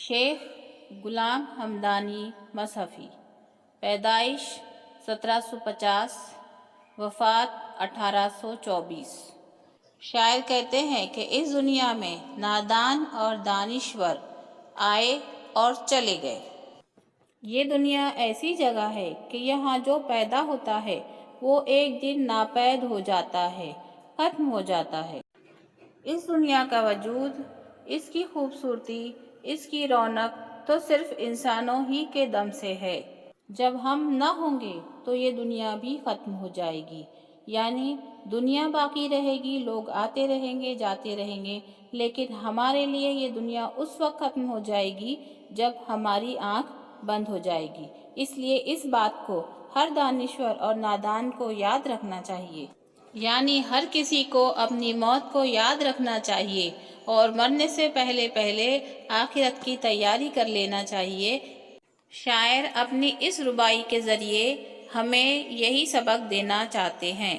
شیخ غلام حمدانی مصحفی، پیدائش 1750، وفات 1824۔ شاعر کہتے ہیں کہ اس دنیا میں نادان اور دانشور آئے اور چلے گئے۔ یہ دنیا ایسی جگہ ہے کہ یہاں جو پیدا ہوتا ہے وہ ایک دن ناپید ہو جاتا ہے، ختم ہو جاتا ہے۔ اس دنیا کا وجود، اس کی خوبصورتی، اس کی رونق تو صرف انسانوں ہی کے دم سے ہے۔ جب ہم نہ ہوں گے تو یہ دنیا بھی ختم ہو جائے گی، یعنی دنیا باقی رہے گی، لوگ آتے رہیں گے، جاتے رہیں گے، لیکن ہمارے لیے یہ دنیا اس وقت ختم ہو جائے گی جب ہماری آنکھ بند ہو جائے گی۔ اس لیے اس بات کو ہر دانشور اور نادان کو یاد رکھنا چاہیے، یعنی ہر کسی کو اپنی موت کو یاد رکھنا چاہیے اور مرنے سے پہلے آخرت کی تیاری کر لینا چاہیے۔ شاعر اپنی اس ربائی کے ذریعے ہمیں یہی سبق دینا چاہتے ہیں۔